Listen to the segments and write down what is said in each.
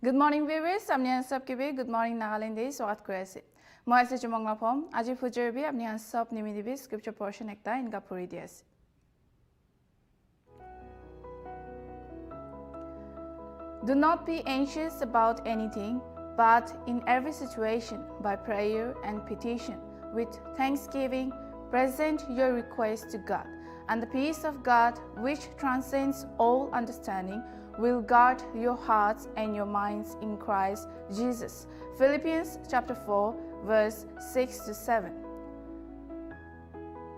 Good morning viewers, apni han sab ke be good morning Nagaland de swagat kore ase. Moi ase Chumongla phom, aji future be apni han sab nimi dibe scripture portion ekta inga puri di ase. Do not be anxious about anything, but in every situation, by prayer and petition, with thanksgiving, present your requests to God, and the peace of God, which transcends all understanding, will guard your hearts and your minds in Christ Jesus. Philippians chapter 4, verse 6 to 7.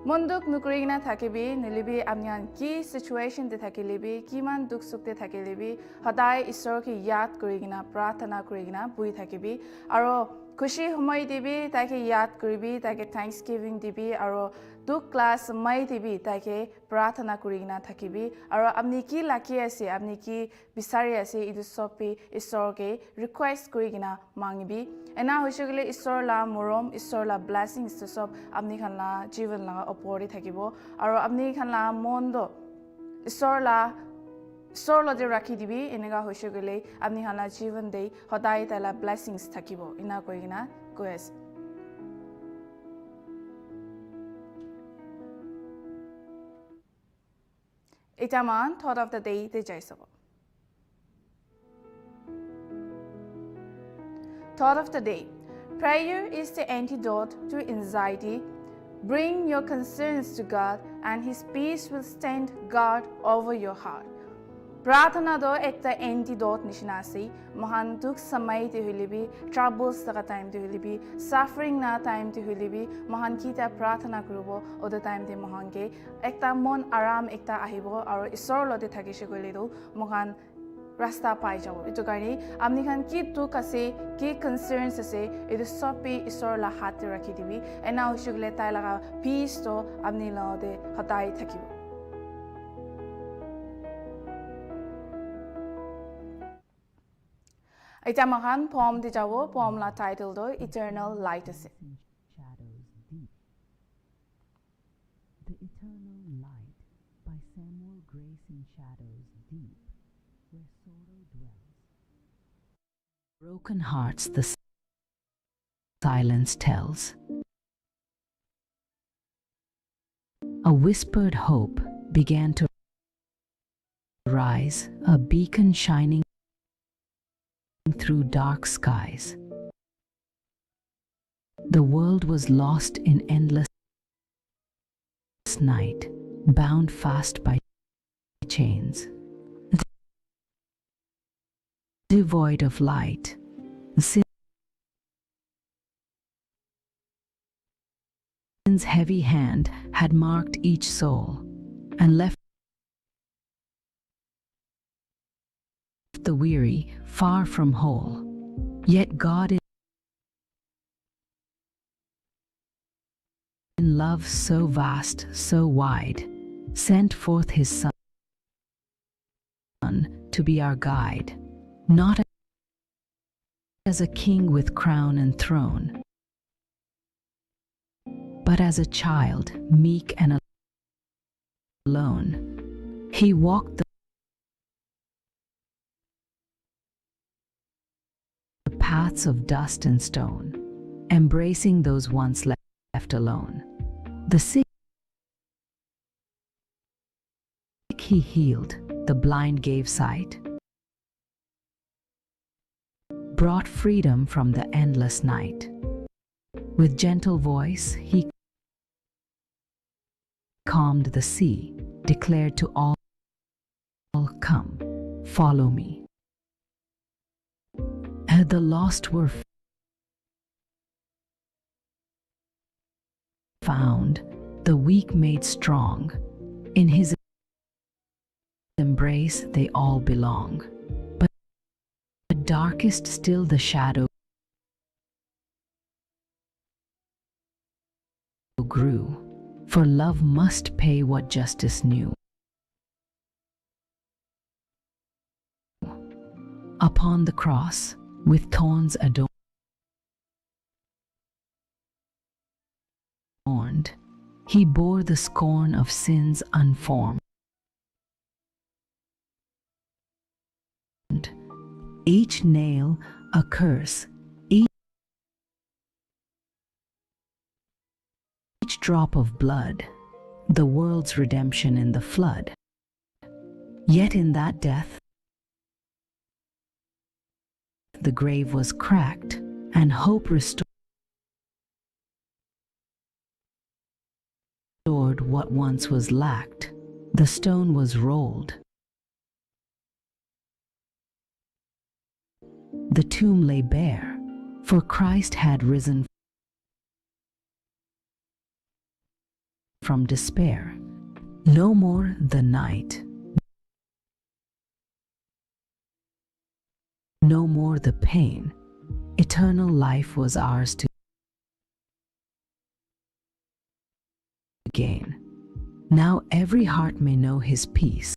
Monduk nukurigna thakibi nilibi amnyan ki situation te thakilibi kiman duk suk te thakilibi hadai ishor ki yaad kurigna prathana kurigna bui thakibi aro खुशी समय दिबी ताकि याद करिबी ताकि Thanksgiving दिबी और दुख class समय दिबी ताकि प्रार्थना करिना थकिबी और अपनी की लाकी ऐसे अपनी की बिसारी ऐसे इधर सभी ईश्वर के रिक्वेस्ट करिना मांगबी एना होशगले ईश्वर ला मोरम ईश्वर ला ब्लेसिंग्स तो सब अपनी खनला जीवन ला अपोरी थकिबो और अपनी खनला मोंदो ईश्वर ला Sorlode rakhi dibi enega hoise gele apni hala jivan dei hodai tala blessings thakibo ina koigina koes Itaman thought of the day de jaisabo Thought of the day Prayer is the antidote to anxiety. Bring your concerns to God and his peace will stand guard over your heart. प्रार्थना दो एकता antidote निशनासी महान दुख समय ते हुलिबी troubles तक time ते हुलिबी suffering ना time ते हुलिबी महान कीता प्रार्थना करूबो ओद टाइम ते महान के एकता मन आराम एकता आहिबो और ईश्वर लते थाकिसे गलेदो महान रास्ता पाइ जाबो इतो गानी आमनि खान की दुख आसे की कंसर्न्स आसे इतो सबै ईश्वर ला हात राखि दिबी एना होसुगले ताइ लगा पीस तो आमनि लते हताइ थाकिबो Ita mahan poem di jawo poem la title do Eternal Light ase. The Eternal Light by Samuel Grace in Shadows Deep, where sorrow dwells. Broken hearts the silence tells. A whispered hope began to rise, a beacon shining through dark skies. The world was lost in endless night, bound fast by chains. Devoid of light, sin's heavy hand had marked each soul and left the weary far from whole. Yet God in love so vast, so wide, sent forth his Son to be our guide, not as a king with crown and throne, but as a child, meek and alone. He walked the paths of dust and stone, embracing those once left alone. The sick he healed, the blind gave sight, brought freedom from the endless night. With gentle voice, he calmed the sea, declared to all, "Come, follow me." The lost were found, the weak made strong. In his embrace they all belong. But darkest still the shadow grew, for love must pay what justice knew. Upon the cross, with thorns adorned, he bore the scorn of sins unformed. Each nail a curse, each drop of blood, the world's redemption in the flood. Yet in that death, the grave was cracked and hope restored what once was lacked. The stone was rolled. The tomb lay bare, for Christ had risen from despair. No more the night, no more the pain. Eternal life was ours to gain. Now every heart may know his peace.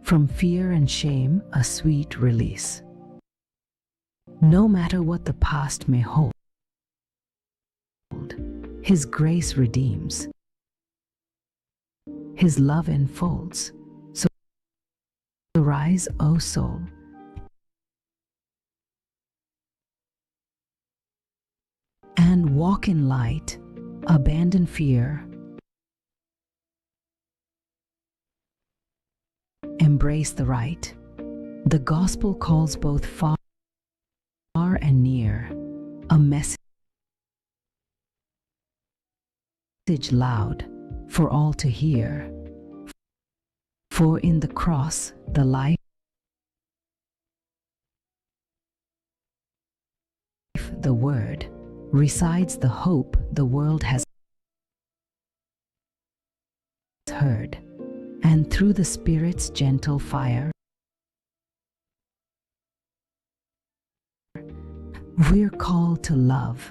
From fear and shame, a sweet release. No matter what the past may hold, his grace redeems. His love enfolds. So rise, O soul. And walk in light, abandon fear, embrace the right. The gospel calls both far and near, a message loud for all to hear. For in the cross, the life, the word, resides the hope the world has heard. And through the Spirit's gentle fire, we're called to love,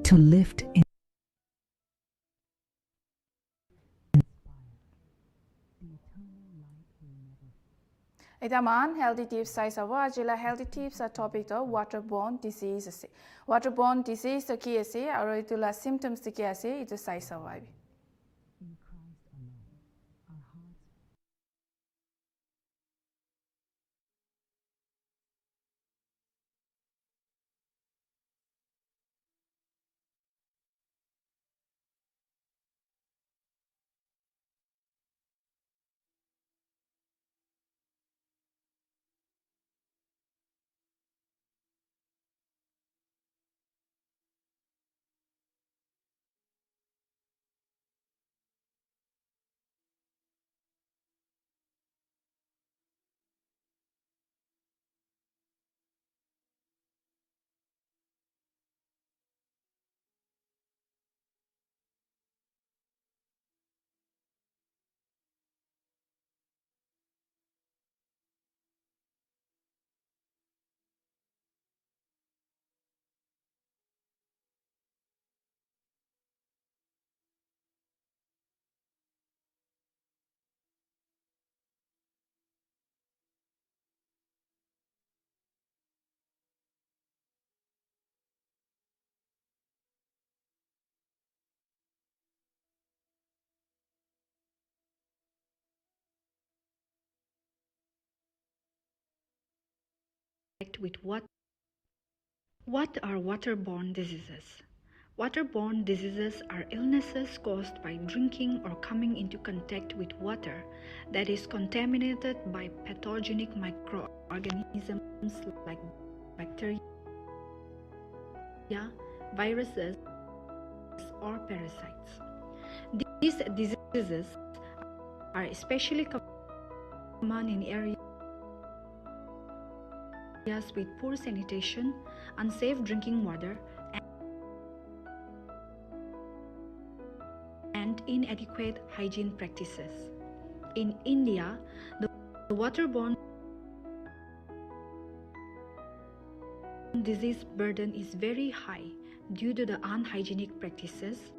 to lift in. Itaman healthy tips size of ajila healthy tips are topic to waterborne disease ase. Waterborne disease to ki ase aro itula symptoms to ki ase itu size of ibi. With what are waterborne diseases? Waterborne diseases are illnesses caused by drinking or coming into contact with water that is contaminated by pathogenic microorganisms like bacteria, viruses, or parasites. These diseases are especially common in areas with poor sanitation, unsafe drinking water, and inadequate hygiene practices. In India, the waterborne disease burden is very high due to the unhygienic practices,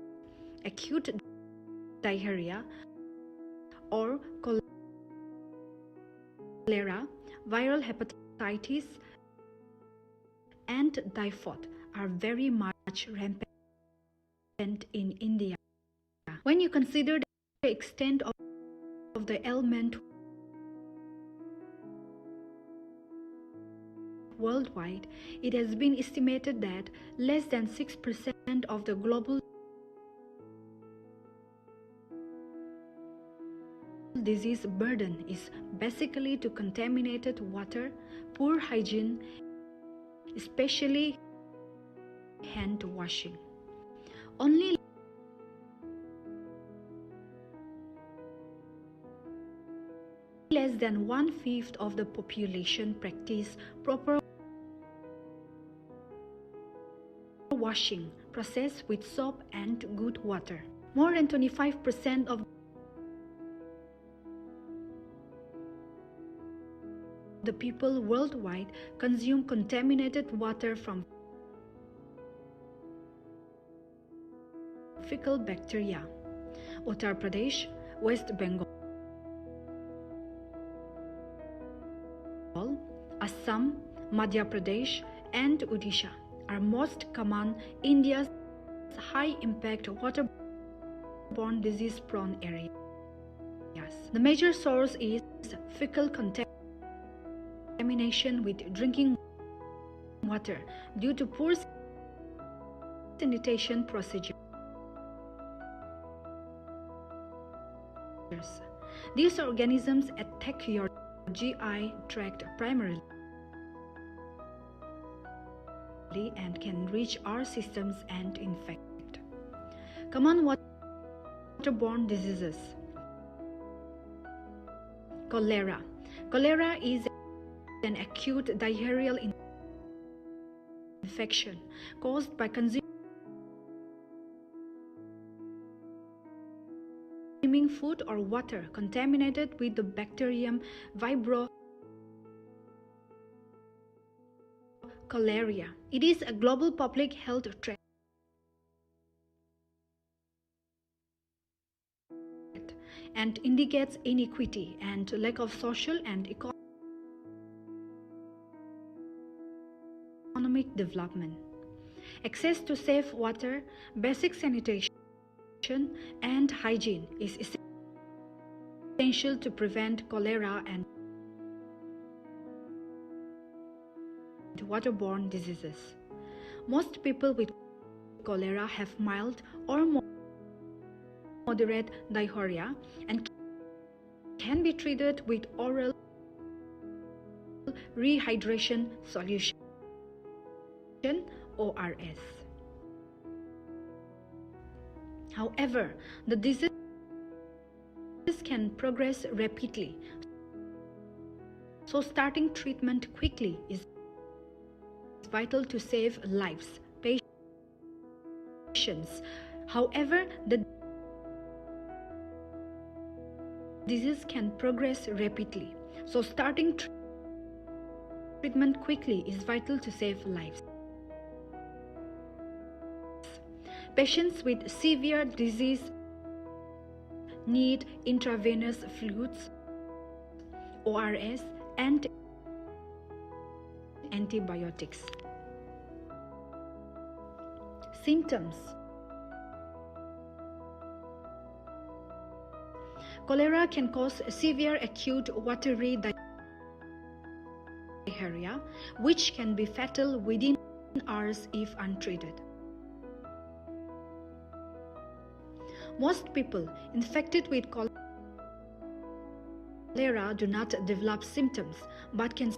acute diarrhea or cholera, viral hepatitis, and typhoid are very much rampant in India. When you consider the extent of the ailment worldwide, it has been estimated that less than 6% of the global disease burden is basically to contaminated water, poor hygiene, especially hand washing. Only less than 1/5 of the population practice proper washing process with soap and good water. More than 25% of the people worldwide consume contaminated water from fecal bacteria. Uttar Pradesh, West Bengal, Assam, Madhya Pradesh, and Odisha are most common India's high-impact waterborne disease-prone areas. The major source is fecal contamination with drinking water due to poor sanitation procedures. These organisms attack your GI tract primarily and can reach our systems and infect. Common waterborne diseases. Cholera. Cholera is an acute diarrheal infection caused by consuming food or water contaminated with the bacterium Vibrio cholerae. It is a global public health threat and indicates inequity and lack of social and economic development. Access to safe water, basic sanitation, and hygiene is essential to prevent cholera and waterborne diseases. Most people with cholera have mild or moderate diarrhea and can be treated with oral rehydration solution (ORS). However, the disease can progress rapidly, so starting treatment quickly is vital to save lives. Patients. However, the disease can progress rapidly, so starting treatment quickly is vital to save lives. Patients with severe disease need intravenous fluids, ORS, and antibiotics. Symptoms. Cholera can cause severe acute watery diarrhea, which can be fatal within hours if untreated. Most people infected with cholera do not develop symptoms but can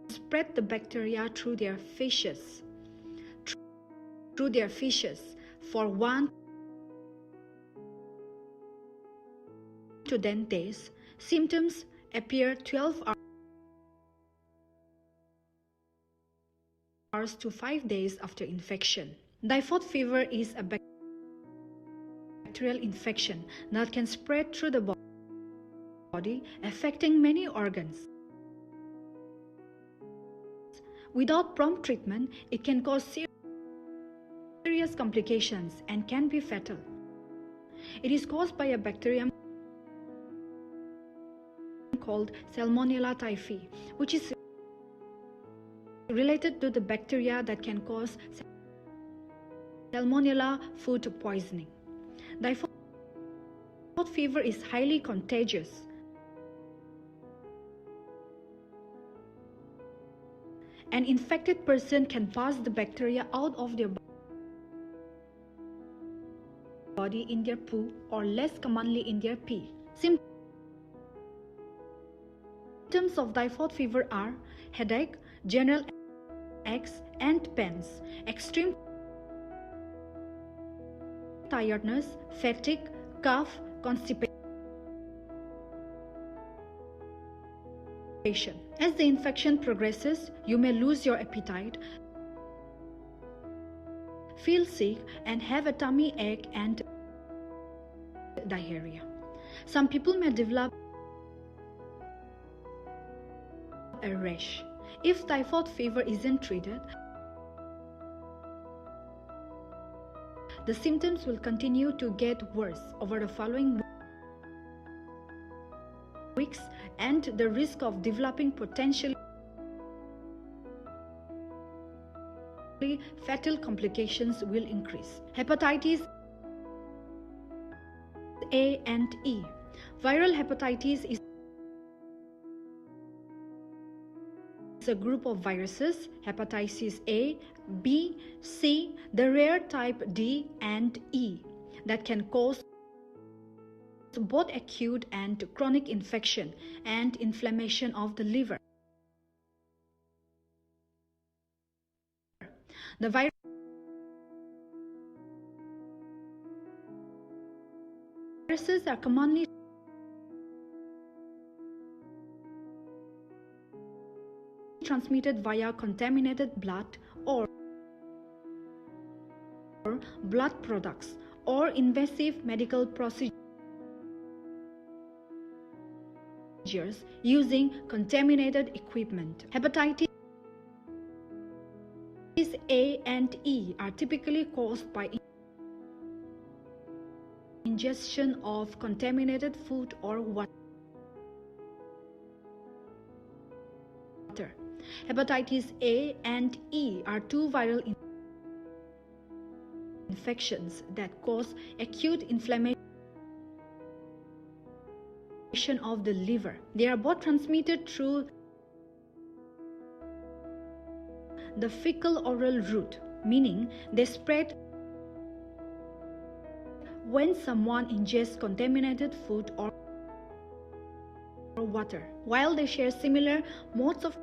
spread the bacteria through their feces for 1 to 10 days. Symptoms appear 12 hours to 5 days after infection. Typhoid fever is a bacterial infection that can spread through the body, affecting many organs. Without prompt treatment, it can cause serious complications and can be fatal. It is caused by a bacterium called Salmonella typhi, which is related to the bacteria that can cause Salmonella food poisoning. Typhoid fever is highly contagious. An infected person can pass the bacteria out of their body in their poo, or less commonly in their pee. Symptoms of typhoid fever are headache, general aches and pains, extreme tiredness, fatigue, cough, constipation. As the infection progresses, you may lose your appetite, feel sick, and have a tummy ache and diarrhea. Some people may develop a rash. If typhoid fever isn't treated, the symptoms will continue to get worse over the following weeks, and the risk of developing potentially fatal complications will increase. Hepatitis A and E. Viral hepatitis is a group of viruses, hepatitis A, B, C, the rare type D and E, that can cause both acute and chronic infection and inflammation of the liver. The viruses are commonly transmitted via contaminated blood or blood products or invasive medical procedures using contaminated equipment. Hepatitis A and E are typically caused by ingestion of contaminated food or water. Hepatitis A and E are two viral infections that cause acute inflammation of the liver. They are both transmitted through the fecal-oral route, meaning they spread when someone ingests contaminated food or water. While they share similar modes of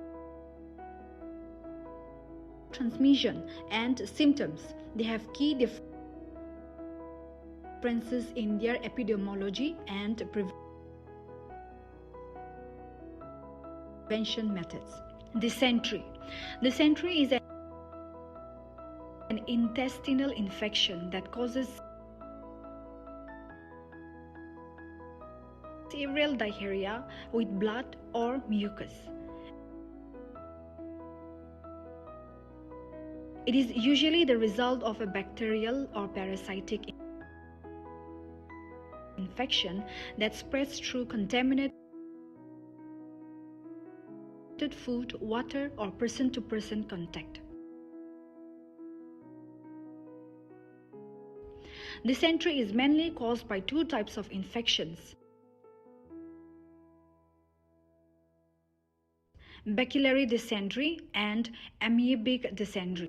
transmission and symptoms, they have key differences in their epidemiology and prevention methods. Dysentery. Dysentery is an intestinal infection that causes severe diarrhea with blood or mucus. It is usually the result of a bacterial or parasitic infection that spreads through contaminated food, water, or person-to-person contact. Dysentery is mainly caused by two types of infections: bacillary dysentery and amoebic dysentery.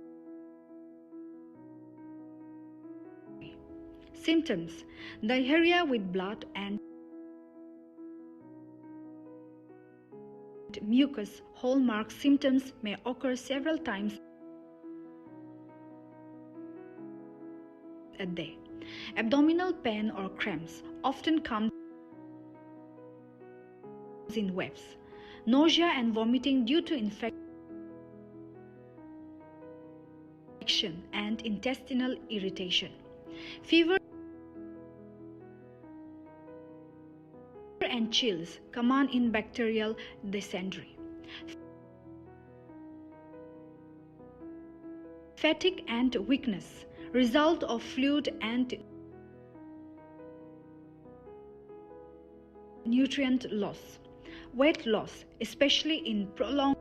Symptoms: diarrhea with blood and mucus. Hallmark symptoms may occur several times a day. Abdominal pain or cramps often comes in waves. Nausea and vomiting due to infection and intestinal irritation. Fever and chills common in bacterial dysentery. Fatigue and weakness, result of fluid and nutrient loss. Weight loss, especially in prolonged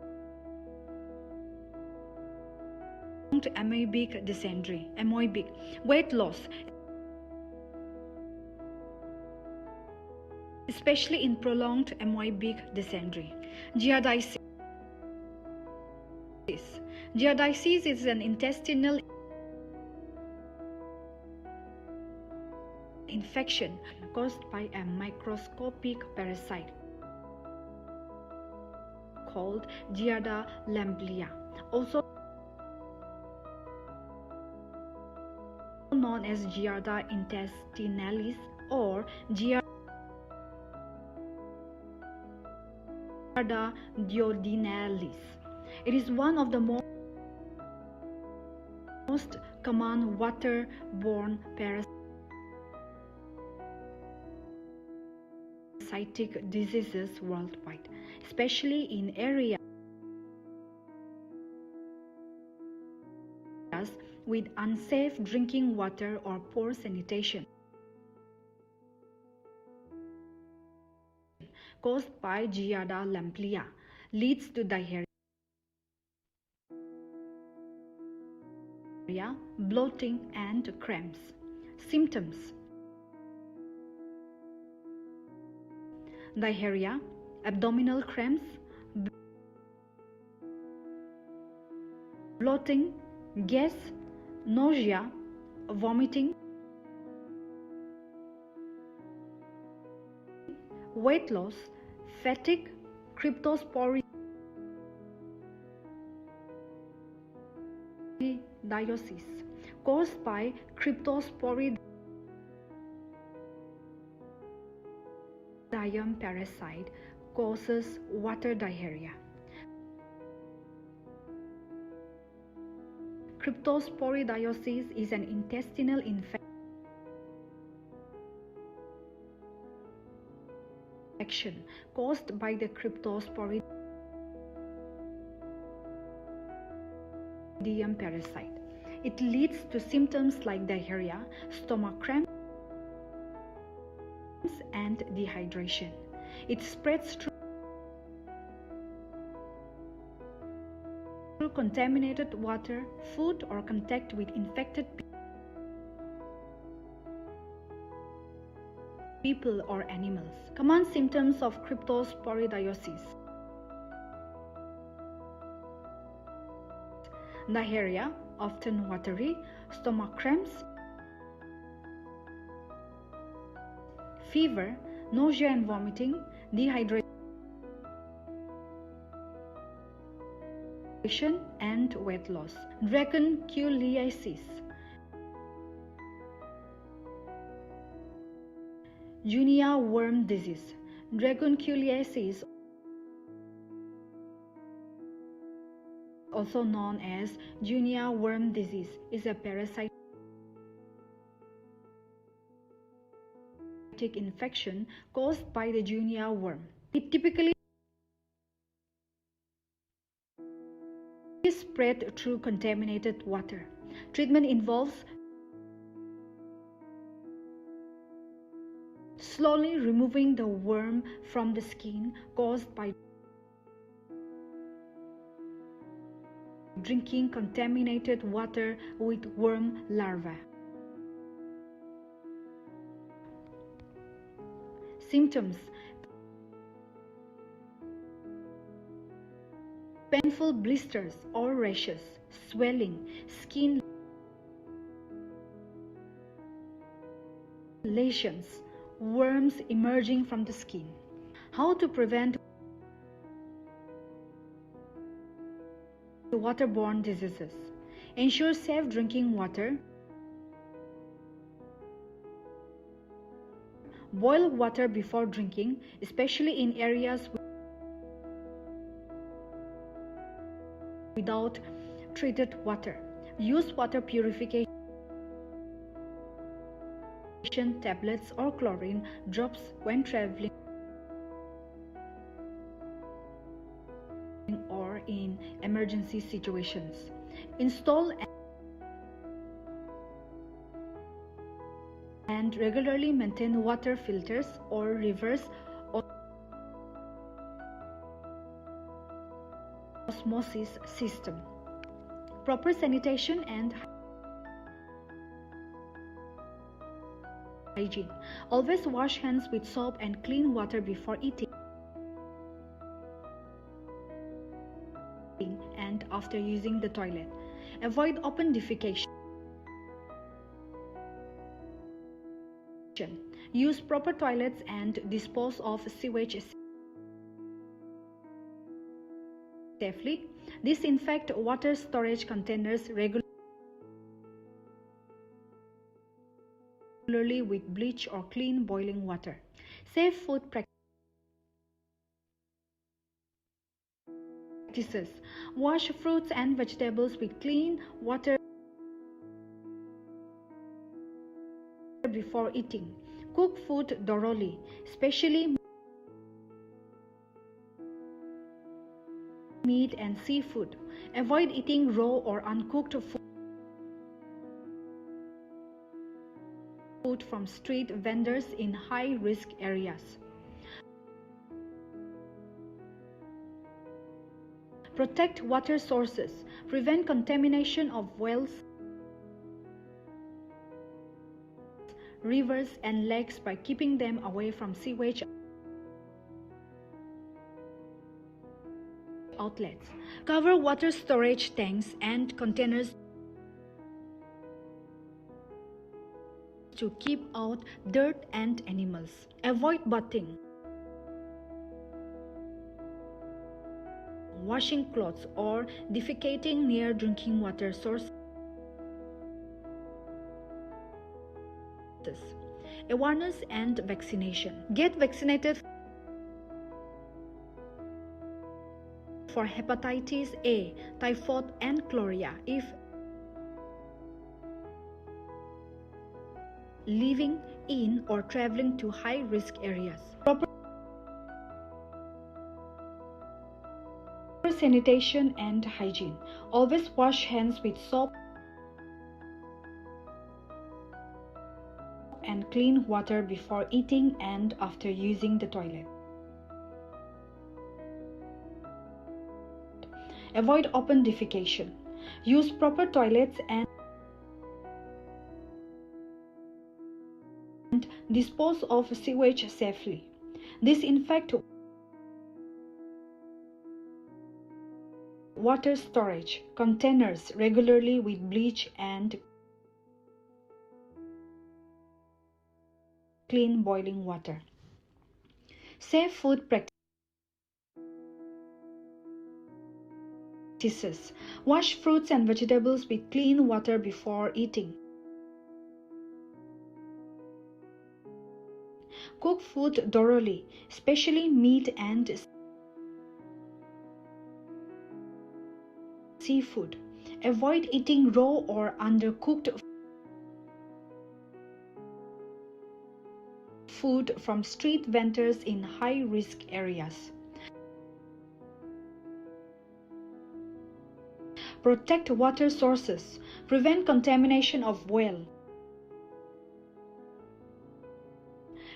amoebic dysentery. Weight loss, especially in prolonged amoebic dysentery. Giardiasis, Giardiasis is an intestinal infection caused by a microscopic parasite called Giardia lamblia, also known as Giardia intestinalis or Giardia duodenalis. It is one of the most common waterborne parasitic diseases worldwide, especially in areas with unsafe drinking water or poor sanitation caused by Giardia lamblia, leads to diarrhea, bloating, and cramps. Symptoms: diarrhea, abdominal cramps, bloating, gas, nausea, vomiting, weight loss, fatigue, cryptosporidiosis caused by Cryptosporidium parasite causes water diarrhea. Cryptosporidiosis is an intestinal infection caused by the Cryptosporidium parasite. It leads to symptoms like diarrhea, stomach cramps, and dehydration. It spreads through contaminated water, food, or contact with infected people or animals. Common symptoms of cryptosporidiosis: diarrhea, often watery, stomach cramps, fever, nausea and vomiting, dehydration, and weight loss. Dracunculiasis, Guinea worm disease. Dracunculiasis, also known as Guinea worm disease, is a parasitic infection caused by the Guinea worm. It typically is spread through contaminated water. Treatment involves slowly removing the worm from the skin caused by drinking contaminated water with worm larvae. Symptoms: painful blisters or rashes, swelling, skin lesions, worms emerging from the skin. How to prevent waterborne diseases? Ensure safe drinking water. Boil water before drinking, especially in areas without treated water. Use water purification tablets or chlorine drops when traveling or in emergency situations. Install and regularly maintain water filters or reverse osmosis system. Proper sanitation and hygiene. Always wash hands with soap and clean water before eating and after using the toilet. Avoid open defecation. Use proper toilets and dispose of sewage safely. Disinfect water storage containers regularly with bleach or clean boiling water. Safe food practices. Wash fruits and vegetables with clean water before eating. Cook food thoroughly, especially meat and seafood. Avoid eating raw or uncooked food from street vendors in high-risk areas. Protect water sources. Prevent contamination of wells, rivers, and lakes by keeping them away from sewage outlets. Cover water storage tanks and containers to keep out dirt and animals. Avoid bathing, washing clothes, or defecating near drinking water sources. Awareness and vaccination. Get vaccinated for hepatitis A, typhoid, and cholera if living in or traveling to high-risk areas. Proper sanitation and hygiene. Always wash hands with soap and clean water before eating and after using the toilet. Avoid open defecation. Use proper toilets and dispose of sewage safely. Disinfect water storage containers regularly with bleach and clean boiling water. Safe food practices. Wash fruits and vegetables with clean water before eating. Cook food thoroughly, especially meat and seafood. Avoid eating raw or undercooked food from street vendors in high-risk areas. Protect water sources. Prevent contamination of wells,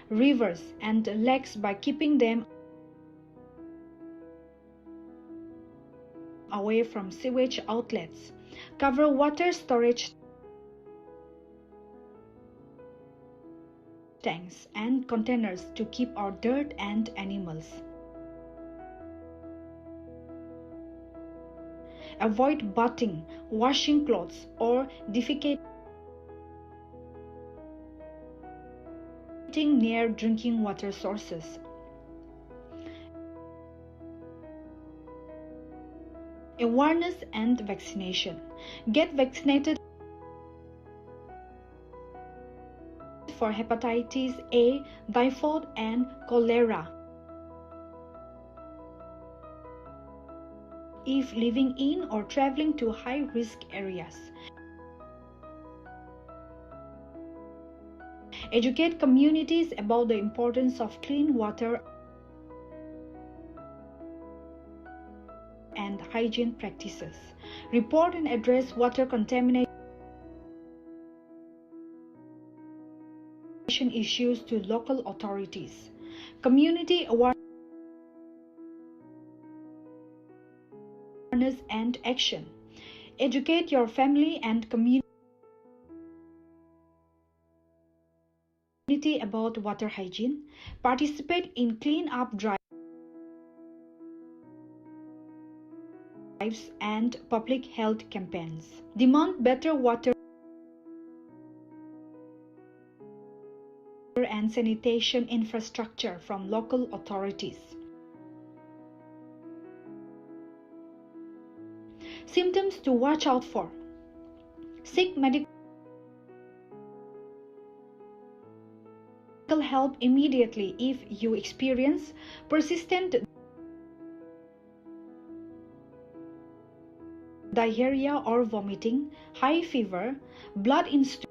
rivers, and lakes by keeping them away from sewage outlets. Cover water storage tanks and containers to keep out dirt and animals. Avoid bathing, washing clothes, or defecating near drinking water sources. Awareness and vaccination. Get vaccinated for hepatitis A, typhoid, and cholera if living in or traveling to high-risk areas. Educate communities about the importance of clean water and hygiene practices. Report and address water contamination issues to local authorities. Community awareness and action. Educate your family and community about water hygiene. Participate in clean-up drives drives and public health campaigns. Demand better water and sanitation infrastructure from local authorities. Symptoms to watch out for: seek medical help immediately if you experience persistent diarrhea or vomiting, high fever, blood in stool,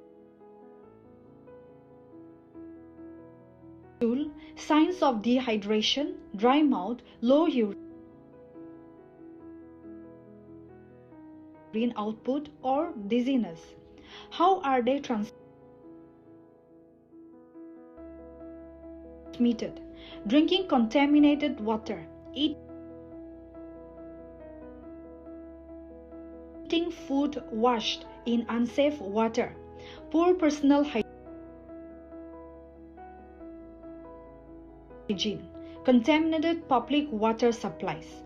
signs of dehydration, dry mouth, low urine output, or dizziness. How are they transmitted? Drinking contaminated water, eating food washed in unsafe water, poor personal hygiene, contaminated public water supplies,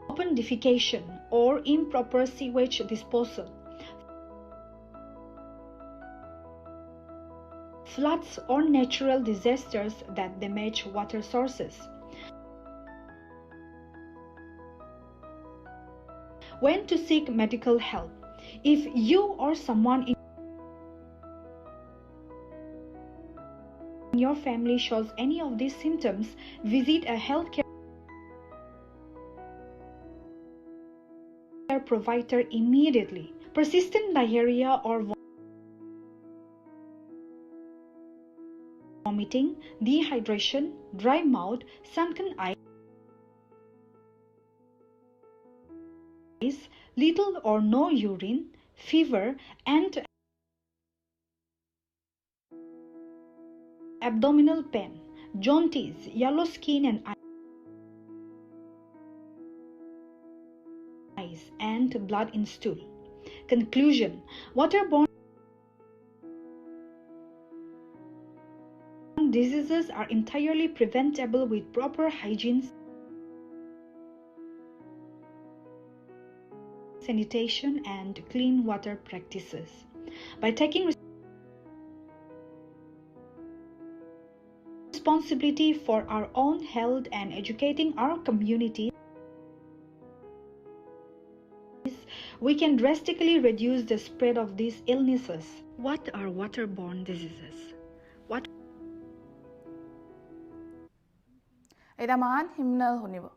open defecation or improper sewage disposal, floods or natural disasters that damage water sources. When to seek medical help? If you or someone in your family shows any of these symptoms, visit a healthcare provider immediately. Persistent diarrhea or vomiting, dehydration, dry mouth, sunken eyes, little or no urine, fever, and abdominal pain, jaundice, yellow skin and eyes, and blood in stool. Conclusion: waterborne diseases are entirely preventable with proper hygiene, sanitation, and clean water practices. By taking responsibility for our own health and educating our communities, we can drastically reduce the spread of these illnesses. What are waterborne diseases? Idaman himnal hunibo.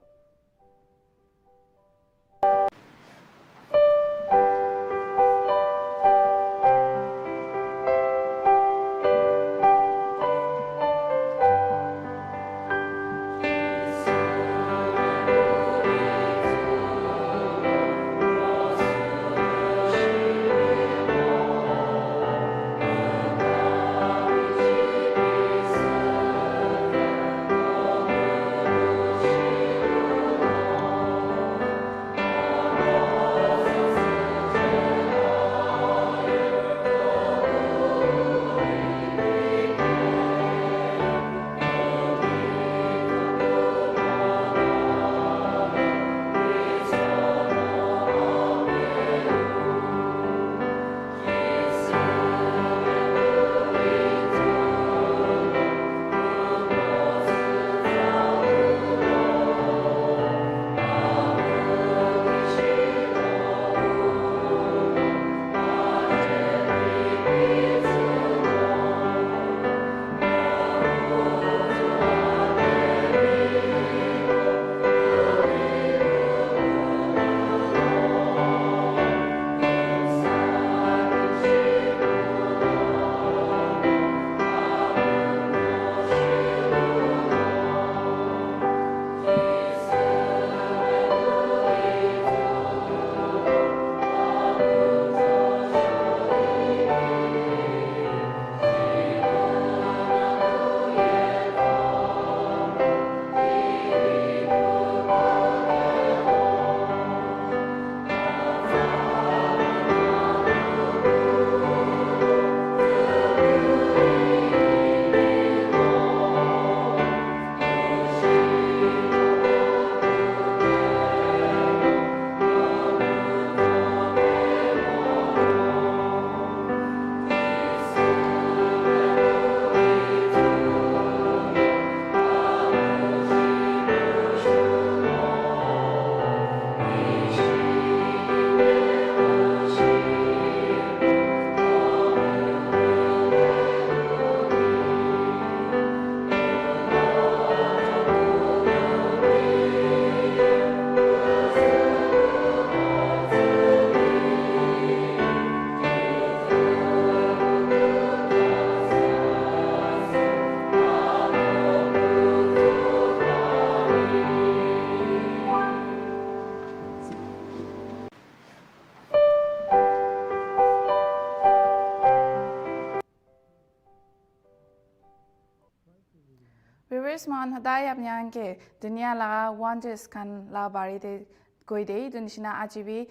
viewers man hadai apnyan ke dunia la wonders kan la bari de koi de dunishina ajibi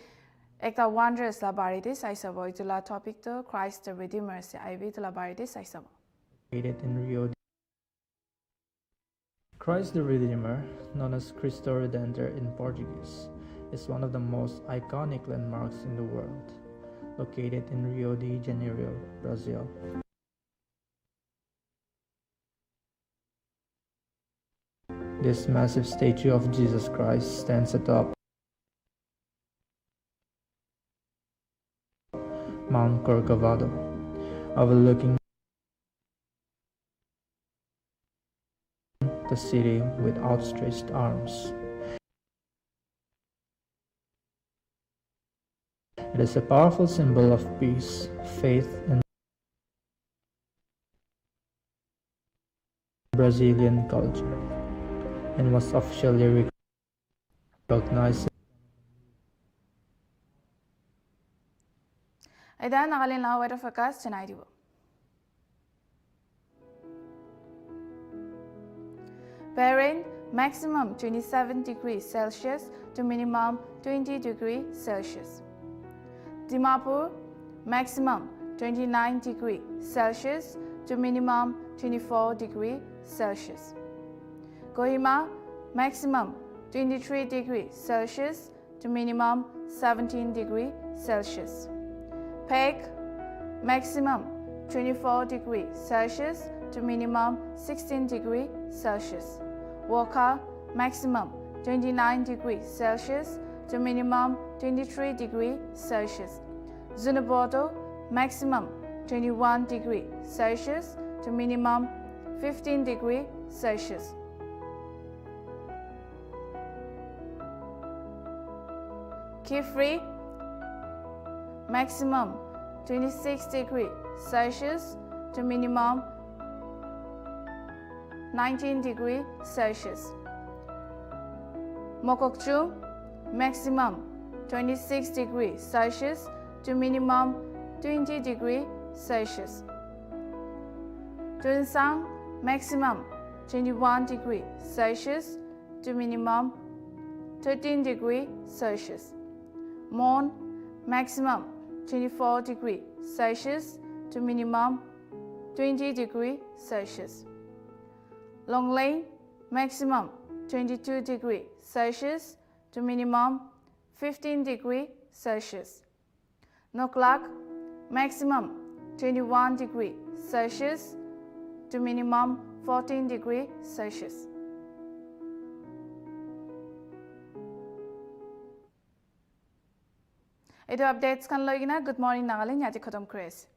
ekta wonders la bari de saisabo itula topic to Christ the Redeemer se aibi tula bari de saisabo. In Rio. Christ the Redeemer, known as Cristo Redentor in Portuguese, is one of the most iconic landmarks in the world, located in Rio de Janeiro, Brazil. This massive statue of Jesus Christ stands atop Mount Corcovado, overlooking the city with outstretched arms. It is a powerful symbol of peace, faith, and Brazilian culture, and was officially recognized. Ida Nagaland la weather forecast tonight. Bahrain, maximum 27 degrees Celsius to minimum 20 degrees Celsius. Dimapur, maximum 29 degrees Celsius to minimum 24 degrees Celsius. Kohima, maximum 23 degrees Celsius to minimum 17 degrees Celsius. Pek, maximum 24 degrees Celsius to minimum 16 degrees Celsius. Waka, maximum 29 degrees Celsius to minimum 23 degrees Celsius. Zunaboto, maximum 21 degrees Celsius to minimum 15 degrees Celsius. Kifri, maximum 26 degrees Celsius to minimum 19 degrees Celsius. Mokokchu, maximum 26 degrees Celsius to minimum 20 degrees Celsius. Tunsang, maximum 21 degrees Celsius to minimum 13 degrees Celsius. Mon, maximum 24 degrees Celsius to minimum 20 degrees Celsius. Long Lane, maximum 22 degrees Celsius to minimum 15 degrees Celsius. Noklak, maximum 21 degrees Celsius to minimum 14 degrees Celsius. Ito updates kan loigina. Good morning Nagaland yati khatam kres.